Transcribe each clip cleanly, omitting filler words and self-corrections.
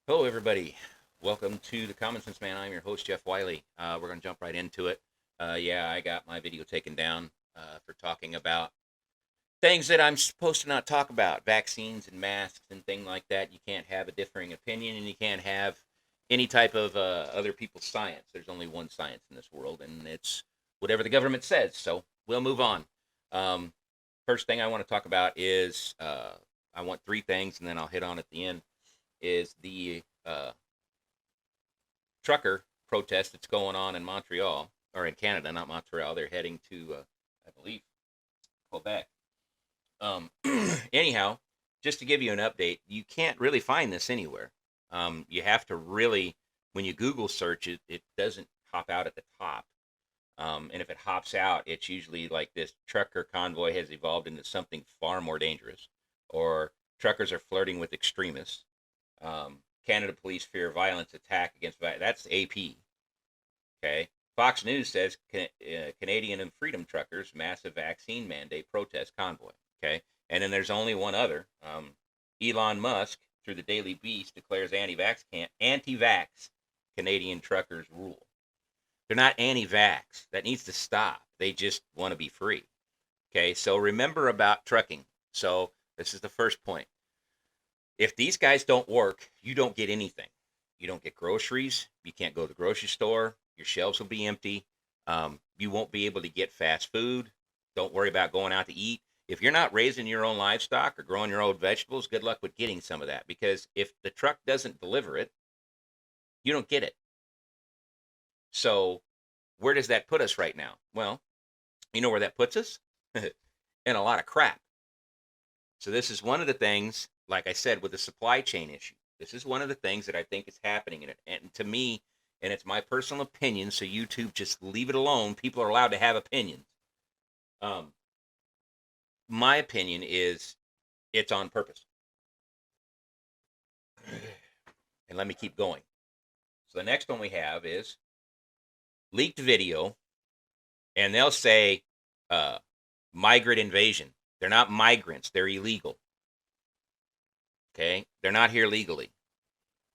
Hello, everybody. Welcome to the Common Sense Man. I'm your host, Jeff Wiley. We're going to jump right into it. Yeah, I got my video taken down for talking about things that I'm supposed to not talk about, vaccines and masks and things like that. You can't have a differing opinion, and you can't have any type of other people's science. There's only one science in this world, and it's whatever the government says. So we'll move on. Um, First thing I want to talk about is I want three things, and then I'll hit on at the end. Is the trucker protest that's going on in Montreal or in Canada, not Montreal. They're heading to, I believe, Quebec. Anyhow, just to give you an update, you can't really find this anywhere. You have to really, when you Google search it, it doesn't pop out at the top. And if it hops out, it's usually like this trucker convoy has evolved into something far more dangerous, or truckers are flirting with extremists. Canada police fear violence attack against that's AP. Okay. Fox News says Canadian and Freedom Truckers massive vaccine mandate protest convoy. Okay. And then there's only one other. Elon Musk, through the Daily Beast, declares anti-vax Canadian truckers rule. They're not anti-vax. That needs to stop. They just want to be free. Okay. So remember about trucking. So this is the first point. If these guys don't work, you don't get anything. You don't get groceries. You can't go to the grocery store. Your shelves will be empty. You won't be able to get fast food. Don't worry about going out to eat. If you're not raising your own livestock or growing your own vegetables, good luck with getting some of that, because if the truck doesn't deliver it, you don't get it. So, where does that put us right now? Well, you know where that puts us? In a lot of crap. So this is one of the things, like I said, with the supply chain issue. This is one of the things that I think is happening in it. And to me, and it's my personal opinion, so YouTube just leave it alone. People are allowed to have opinions. Um, my opinion is it's on purpose. And let me keep going. So the next one we have is leaked video, and they'll say uh, migrant invasion. They're not migrants, they're illegal. Okay? They're not here legally.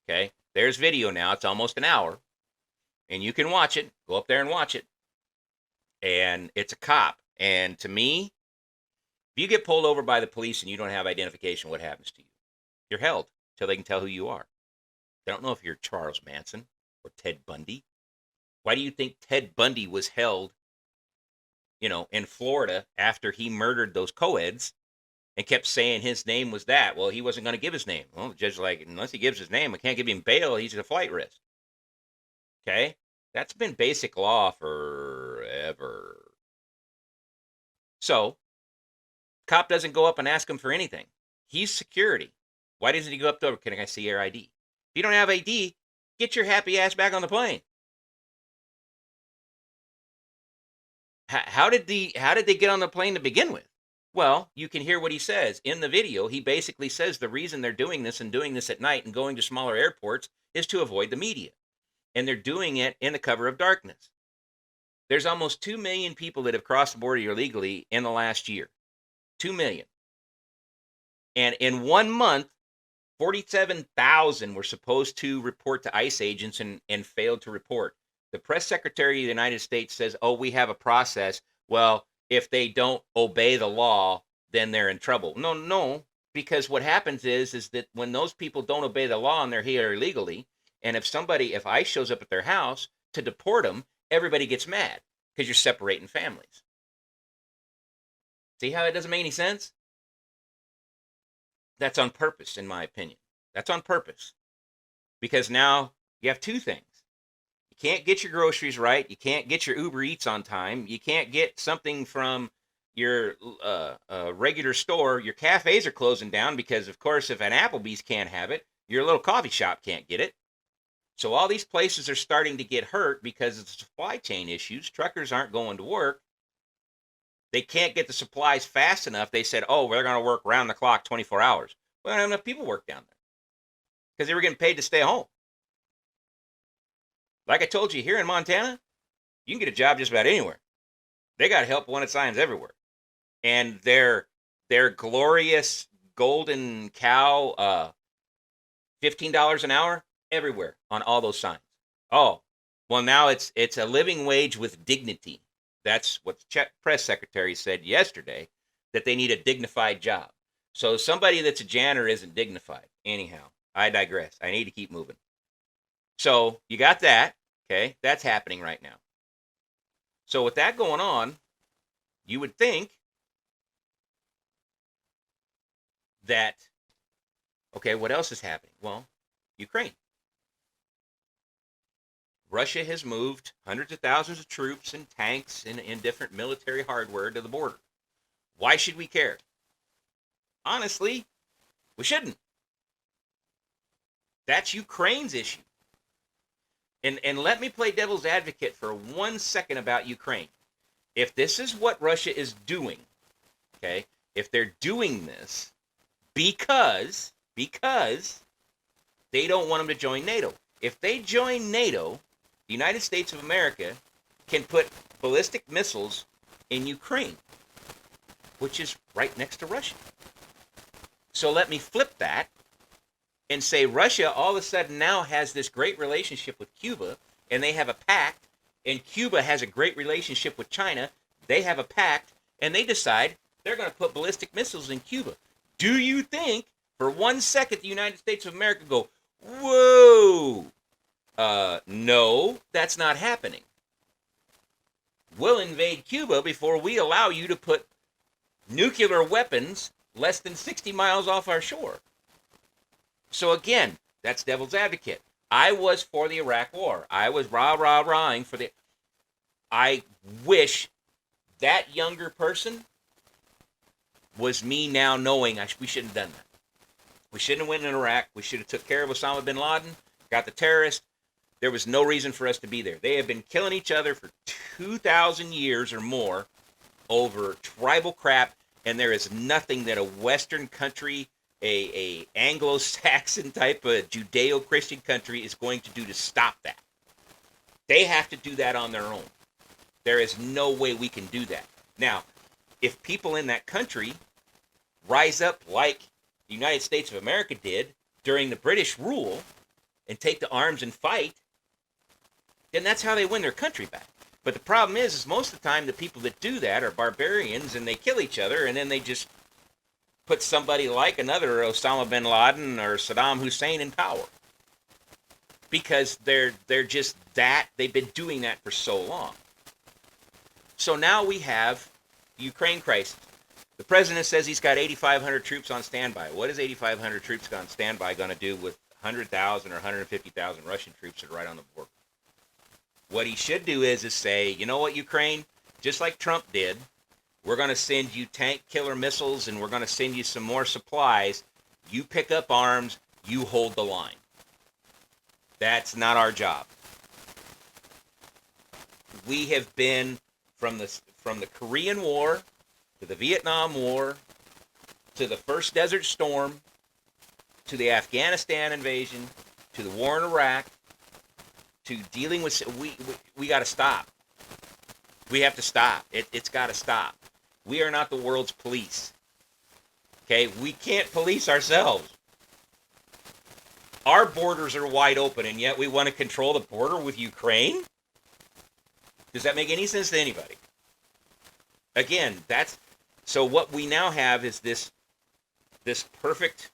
Okay? There's video now. It's almost an hour, and you can watch it. Go up there and watch it. And it's a cop. And to me, if you get pulled over by the police and you don't have identification, what happens to you? You're held till they can tell who you are. They don't know if you're Charles Manson or Ted Bundy. Why do you think Ted Bundy was held, in Florida after he murdered those co-eds and kept saying his name was that? Well, he wasn't going to give his name. Well, the judge like, unless he gives his name, I can't give him bail. He's a flight risk. Okay? That's been basic law forever. So, cop doesn't go up and ask him for anything. He's security. Why doesn't he go up to, can I see your ID? If you don't have ID, get your happy ass back on the plane. How did they get on the plane to begin with? Well, you can hear what he says in the video. He basically says the reason they're doing this and doing this at night and going to smaller airports is to avoid the media. And they're doing it in the cover of darkness. There's almost 2 million people that have crossed the border illegally in the last year. 2 million. And in 1 month, 47,000 were supposed to report to ICE agents and failed to report. The press secretary of the United States says, oh, we have a process. Well, if they don't obey the law, then they're in trouble. No, because what happens is that when those people don't obey the law and they're here illegally, and if ICE shows up at their house to deport them, everybody gets mad because you're separating families. See how that doesn't make any sense? That's on purpose, in my opinion. That's on purpose. Because now you have two things. You can't get your groceries right. You can't get your Uber Eats on time. You can't get something from your regular store. Your cafes are closing down because, of course, if an Applebee's can't have it, your little coffee shop can't get it. So all these places are starting to get hurt because of the supply chain issues. Truckers aren't going to work. They can't get the supplies fast enough. They said, oh, we're going to work round the clock 24 hours. Well, not enough people work down there because they were getting paid to stay home. Like I told you, here in Montana, you can get a job just about anywhere. They got help wanted signs everywhere. And their glorious golden cow $15 an hour everywhere on all those signs. Oh, well, now it's a living wage with dignity. That's what the Czech press secretary said yesterday, that they need a dignified job. So somebody that's a janitor isn't dignified. Anyhow, I digress. I need to keep moving. So you got that. Okay, that's happening right now. So with that going on, you would think that, okay, what else is happening? Well, Ukraine. Russia has moved hundreds of thousands of troops and tanks and different military hardware to the border. Why should we care? Honestly, we shouldn't. That's Ukraine's issue. And let me play devil's advocate for 1 second about Ukraine. If this is what Russia is doing, okay, if they're doing this because they don't want them to join NATO. If they join NATO, the United States of America can put ballistic missiles in Ukraine, which is right next to Russia. So let me flip that and say Russia all of a sudden now has this great relationship with Cuba, and they have a pact, and Cuba has a great relationship with China. They have a pact, and they decide they're going to put ballistic missiles in Cuba. Do you think for 1 second the United States of America go, whoa, no, that's not happening. We'll invade Cuba before we allow you to put nuclear weapons less than 60 miles off our shore. So again, that's devil's advocate. I was for the Iraq War. I was rah-rah-rahing for the... I wish that younger person was me now knowing we shouldn't have done that. We shouldn't have went in Iraq. We should have took care of Osama bin Laden, got the terrorists. There was no reason for us to be there. They have been killing each other for 2,000 years or more over tribal crap, and there is nothing that a Western country, a Anglo-Saxon type of Judeo-Christian country is going to do to stop that. They have to do that on their own. There is no way we can do that. Now, if people in that country rise up like the United States of America did during the British rule and take to arms and fight, then that's how they win their country back. But the problem is most of the time the people that do that are barbarians, and they kill each other, and then they just put somebody like another Osama bin Laden or Saddam Hussein in power. Because they're just that, they've been doing that for so long. So now we have the Ukraine crisis. The president says he's got 8,500 troops on standby. What is 8,500 troops on standby going to do with 100,000 or 150,000 Russian troops that are right on the border? What he should do is say, you know what, Ukraine, just like Trump did, we're going to send you tank killer missiles, and we're going to send you some more supplies. You pick up arms, you hold the line. That's not our job. We have been from the Korean War to the Vietnam War to the first Desert Storm to the Afghanistan invasion to the war in Iraq to dealing with... We got to stop. We have to stop. It's got to stop. We are not the world's police. Okay? We can't police ourselves. Our borders are wide open, and yet we want to control the border with Ukraine? Does that make any sense to anybody? Again, so what we now have is this perfect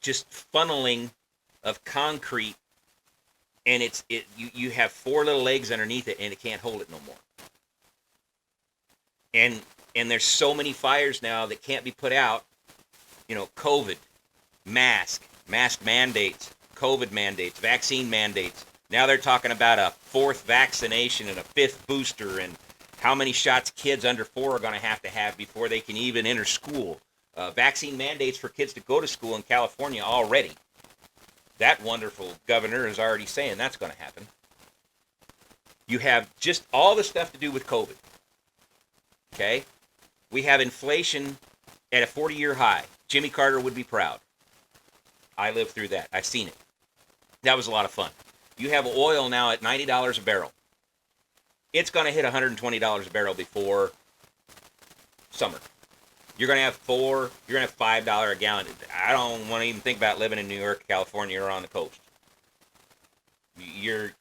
just funneling of concrete, and you have four little legs underneath it, and it can't hold it no more. And there's so many fires now that can't be put out. You know, COVID, mask mandates, COVID mandates, vaccine mandates. Now they're talking about a fourth vaccination and a fifth booster, and how many shots kids under 4 are going to have before they can even enter school. Vaccine mandates for kids to go to school in California already. That wonderful governor is already saying that's going to happen. You have just all the stuff to do with COVID. Okay? We have inflation at a 40-year high. Jimmy Carter would be proud. I lived through that. I've seen it. That was a lot of fun. You have oil now at $90 a barrel. It's going to hit $120 a barrel before summer. You're going to have four. You're going to have $5 a gallon. I don't want to even think about living in New York, California, or on the coast. You're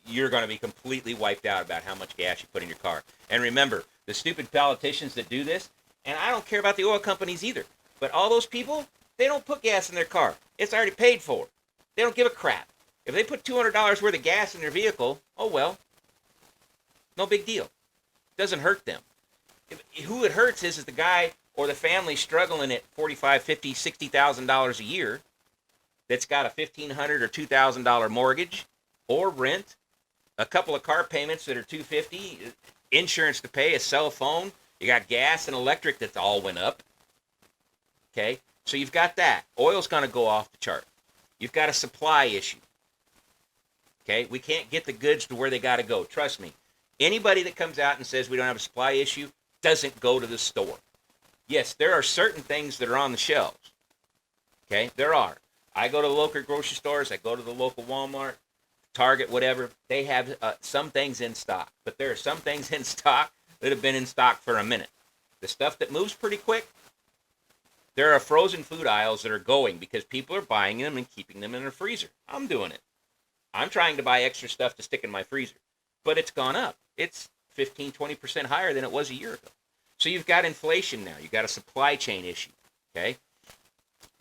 you're going to be completely wiped out about how much gas you put in your car. And remember, the stupid politicians that do this, and I don't care about the oil companies either, but all those people, they don't put gas in their car. It's already paid for. They don't give a crap. If they put $200 worth of gas in their vehicle, oh well, no big deal. Doesn't hurt them. Who it hurts is the guy or the family struggling at $45,000, $50,000, $60,000 a year that's got a $1,500 or $2,000 mortgage or rent, a couple of car payments that are $250, insurance to pay, a cell phone. You got gas and electric that's all went up. Okay, so you've got that. Oil's going to go off the chart. You've got a supply issue. Okay, we can't get the goods to where they got to go. Trust me. Anybody that comes out and says we don't have a supply issue doesn't go to the store. Yes, there are certain things that are on the shelves. Okay, there are. I go to the local grocery stores. I go to the local Walmart, Target, whatever. They have some things in stock. But there are some things in stock that have been in stock for a minute. The stuff that moves pretty quick, there are frozen food aisles that are going because people are buying them and keeping them in their freezer. I'm doing it. I'm trying to buy extra stuff to stick in my freezer. But it's gone up. It's 15, 20% higher than it was a year ago. So you've got inflation now. You've got a supply chain issue. Okay?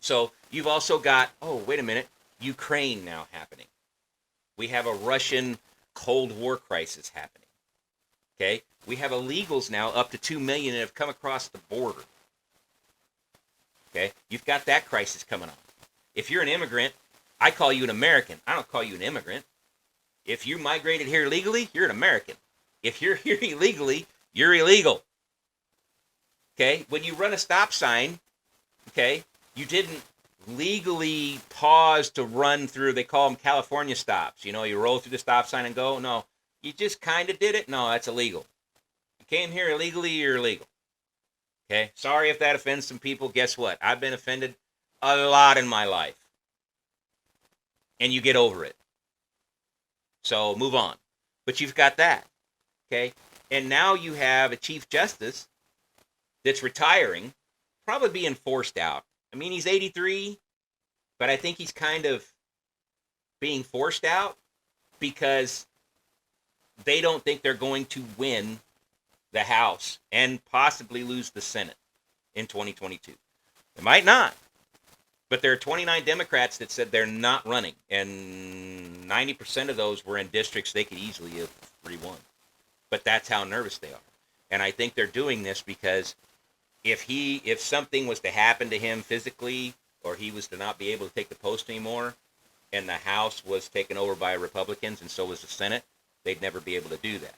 So you've also got, oh, wait a minute, Ukraine now happening. We have a Russian Cold War crisis happening. Okay? We have illegals now up to 2 million that have come across the border. Okay? You've got that crisis coming on. If you're an immigrant, I call you an American. I don't call you an immigrant. If you migrated here legally, you're an American. If you're here illegally, you're illegal. Okay? When you run a stop sign, okay, you didn't legally pause to run through, they call them California stops. You know, you roll through the stop sign and go. No, you just kind of did it. No, that's illegal. You came here illegally, you're illegal. Okay? Sorry if that offends some people. Guess what? I've been offended a lot in my life. And you get over it. So move on. But you've got that. Okay? And now you have a Chief Justice that's retiring, probably being forced out. I mean, he's 83, but I think he's kind of being forced out because they don't think they're going to win the House and possibly lose the Senate in 2022. They might not. But there are 29 Democrats that said they're not running, and 90% of those were in districts they could easily have re-won. But that's how nervous they are. And I think they're doing this because if something was to happen to him physically, or he was to not be able to take the post anymore, and the House was taken over by Republicans, and so was the Senate, they'd never be able to do that.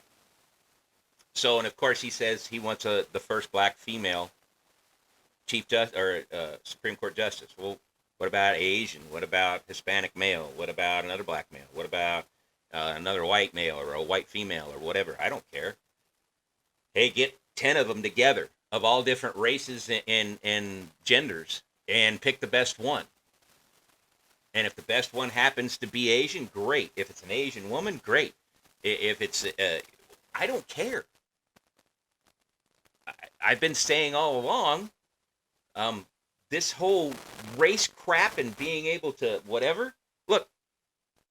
So, and of course, he says he wants the first black female Supreme Court Justice. Well, what about Asian? What about Hispanic male? What about another black male? What about another white male or a white female or whatever? I don't care. Hey, get 10 of them together of all different races and genders and pick the best one. And if the best one happens to be Asian, great. If it's an Asian woman, great. If it's, I don't care. I've been saying all along, this whole race crap and being able to whatever. Look,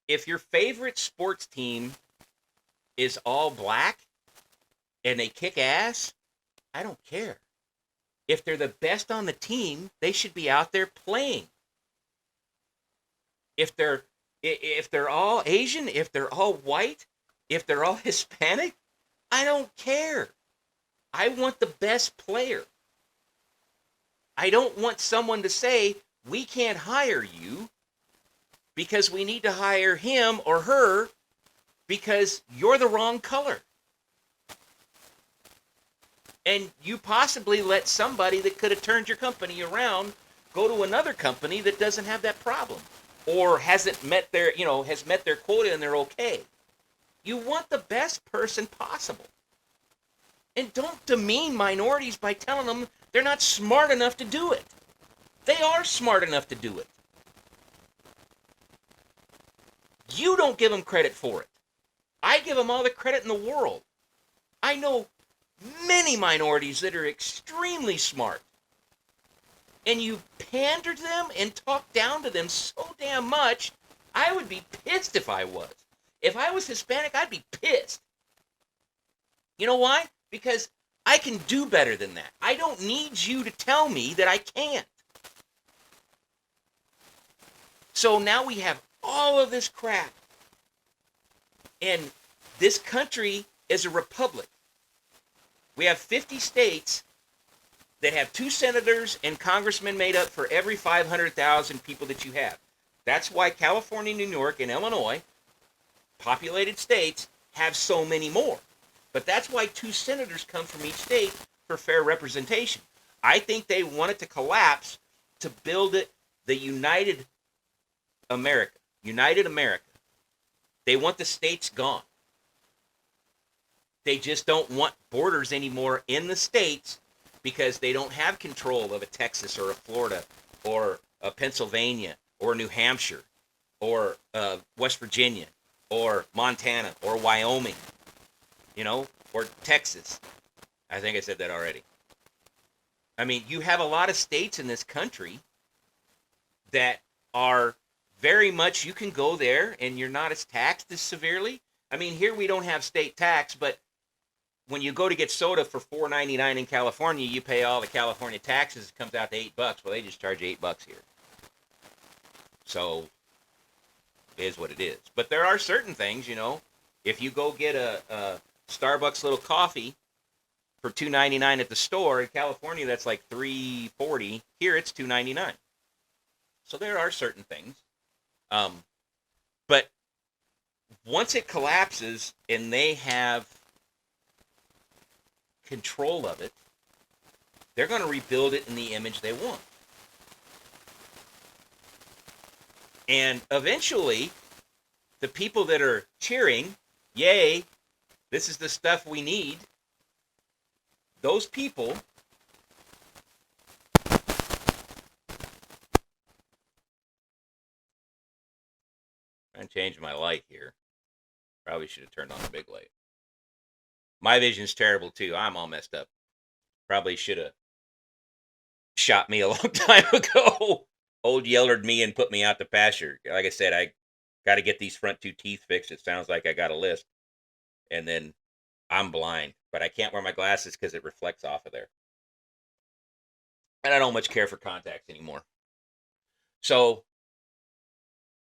if your favorite sports team is all black and they kick ass, I don't care. If they're the best on the team, they should be out there playing. If they're all Asian, if they're all white, if they're all Hispanic, I don't care. I want the best player. I don't want someone to say, we can't hire you because we need to hire him or her because you're the wrong color. And you possibly let somebody that could have turned your company around go to another company that doesn't have that problem or hasn't met their, has met their quota and they're okay. You want the best person possible. And don't demean minorities by telling them they're not smart enough to do it. They are smart enough to do it. You don't give them credit for it. I give them all the credit in the world. I know many minorities that are extremely smart and you pander to them and talk down to them so damn much, I would be pissed if I was. If I was Hispanic, I'd be pissed. You know why? Because I can do better than that. I don't need you to tell me that I can't. So now we have all of this crap. And this country is a republic. We have 50 states that have 2 senators and congressmen made up for every 500,000 people that you have. That's why California, New York, and Illinois, populated states, have so many more. But that's why 2 senators come from each state for fair representation. I think they want it to collapse to build it the United America. United America. They want the states gone. They just don't want borders anymore in the states because they don't have control of a Texas or a Florida or a Pennsylvania or New Hampshire or West Virginia or Montana or Wyoming, or Texas. I think I said that already. I mean, you have a lot of states in this country that are very much, you can go there and you're not as taxed as severely. I mean, here we don't have state tax, but when you go to get soda for $4.99 in California, you pay all the California taxes. It comes out to $8. Well, they just charge you $8 here. So it is what it is. But there are certain things, if you go get a Starbucks little coffee for $2.99 at the store in California, that's like $3.40. Here it's $2.99. So there are certain things. But once it collapses and they have control of it, they're going to rebuild it in the image they want. And eventually, the people that are cheering, yay, this is the stuff we need, those people I'm changing my light here. Probably should have turned on the big light. My vision's terrible too. I'm all messed up. Probably should have shot me a long time ago. Old yellered me and put me out to pasture. Like I said, I got to get these front 2 teeth fixed. It sounds like I got a lisp. And then I'm blind, but I can't wear my glasses because it reflects off of there. And I don't much care for contacts anymore. So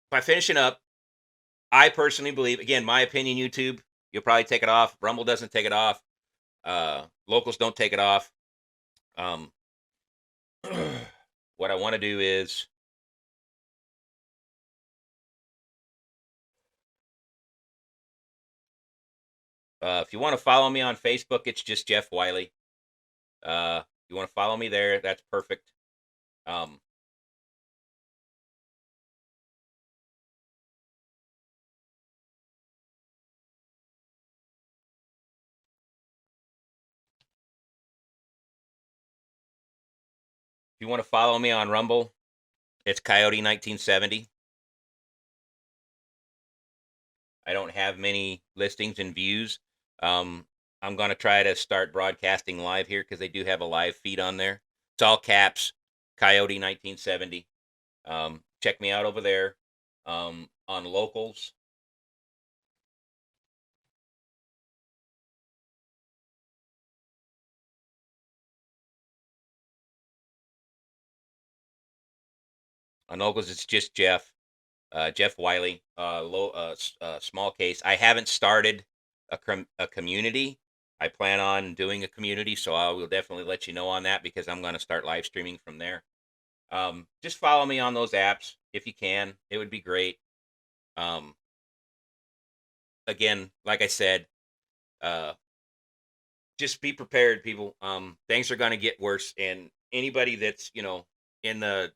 by finishing up, I personally believe, again, my opinion, YouTube, you'll probably take it off. Rumble doesn't take it off. Locals don't take it off. What I want to do is if you want to follow me on Facebook, it's just Jeff Wiley. You want to follow me there, that's perfect. If you want to follow me on Rumble, it's Coyote1970. I don't have many listings and views. I'm going to try to start broadcasting live here because they do have a live feed on there. It's all caps, Coyote1970. Check me out over there on Locals. On Locals, it's just Jeff. Jeff Wiley, small case. I haven't started a community. I plan on doing a community, so I will definitely let you know on that because I'm going to start live streaming from there. Just follow me on those apps if you can. It would be great. Again, like I said, just be prepared, people. Things are going to get worse, and anybody that's in the,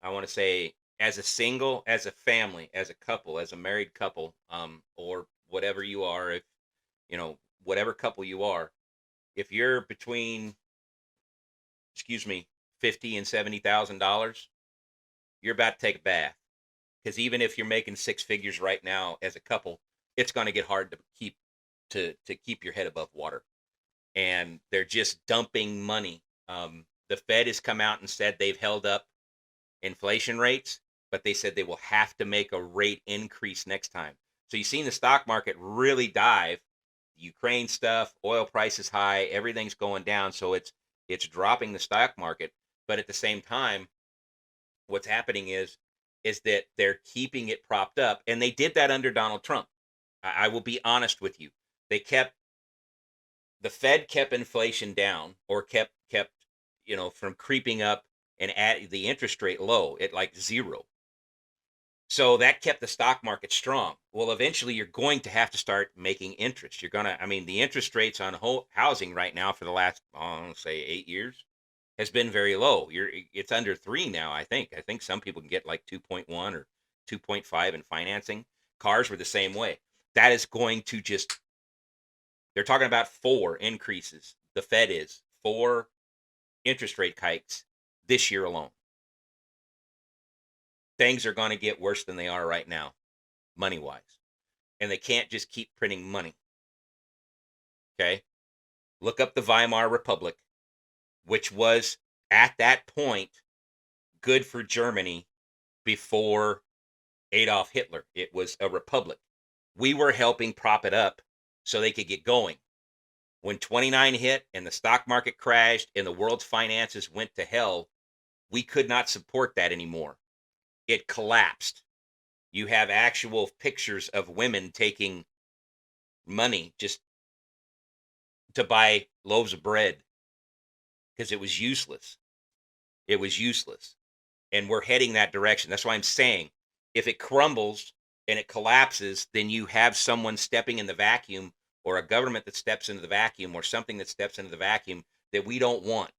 I want to say, as a single, as a family, as a couple, as a married couple, or whatever you are, if whatever couple you are, if you're between, excuse me, $50,000 and $70,000, you're about to take a bath. Because even if you're making 6 figures right now as a couple, it's going to get hard to keep your head above water. And they're just dumping money. the Fed has come out and said they've held up inflation rates, but they said they will have to make a rate increase next time. So you've seen the stock market really dive. Ukraine stuff, oil prices high, everything's going down, so it's dropping the stock market. But at the same time, what's happening is that they're keeping it propped up, and they did that under Donald Trump. I will be honest with you. They kept the Fed kept inflation down, or kept from creeping up, and at the interest rate low at like zero. So that kept the stock market strong. Well, eventually you're going to have to start making interest. I mean, the interest rates on housing right now for the last, say 8 years has been very low. It's under 3 now, I think. I think some people can get like 2.1 or 2.5 in financing. Cars were the same way. That is going to just, they're talking about 4 increases. The Fed is 4 interest rate hikes this year alone. Things are going to get worse than they are right now, money wise. And they can't just keep printing money. Okay? Look up the Weimar Republic, which was at that point good for Germany before Adolf Hitler. It was a republic. We were helping prop it up so they could get going. When 29 hit and the stock market crashed and the world's finances went to hell, we could not support that anymore. It collapsed. You have actual pictures of women taking money just to buy loaves of bread because it was useless. It was useless. And we're heading that direction. That's why I'm saying if it crumbles and it collapses, then you have someone stepping in the vacuum, or a government that steps into the vacuum, or something that steps into the vacuum that we don't want.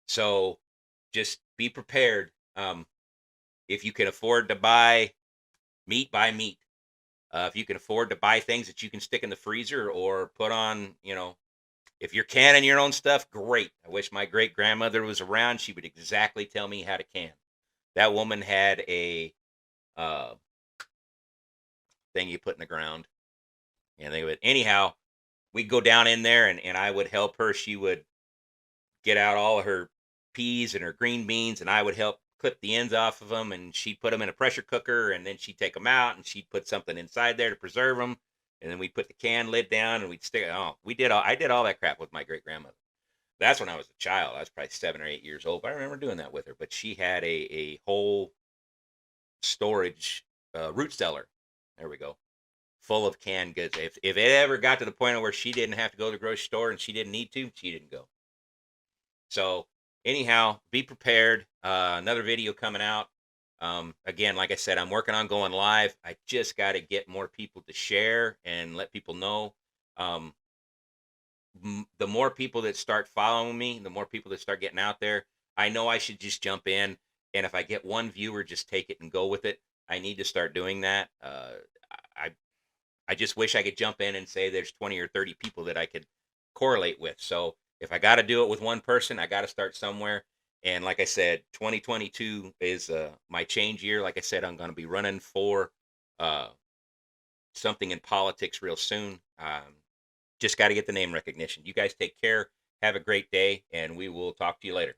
So just be prepared. If you can afford to buy meat, buy meat. If you can afford to buy things that you can stick in the freezer or put on, if you're canning your own stuff, great. I wish my great grandmother was around. She would exactly tell me how to can. That woman had a thing you put in the ground. And they would, anyhow, we'd go down in there, and I would help her. She would get out all of her peas and her green beans, and I would help clip the ends off of them, and she'd put them in a pressure cooker, and then she'd take them out, and she'd put something inside there to preserve them, and then we'd put the can lid down, and we'd stick it. Oh, I did all that crap with my great grandmother. That's when I was a child. I was probably 7 or 8 years old. But I remember doing that with her. But she had a whole storage root cellar. There we go, full of canned goods. If it ever got to the point where she didn't have to go to the grocery store and she didn't need to, she didn't go. So anyhow, be prepared. Another video coming out. Again, like I said, I'm working on going live. I just got to get more people to share and let people know. The more people that start following me, the more people that start getting out there. I know I should just jump in, and if I get one viewer, just take it and go with it. I need to start doing that. I just wish I could jump in and say there's 20 or 30 people that I could correlate with. So if I got to do it with one person, I got to start somewhere. And like I said, 2022 is my change year. Like I said, I'm going to be running for something in politics real soon. Just got to get the name recognition. You guys take care. Have a great day, and we will talk to you later.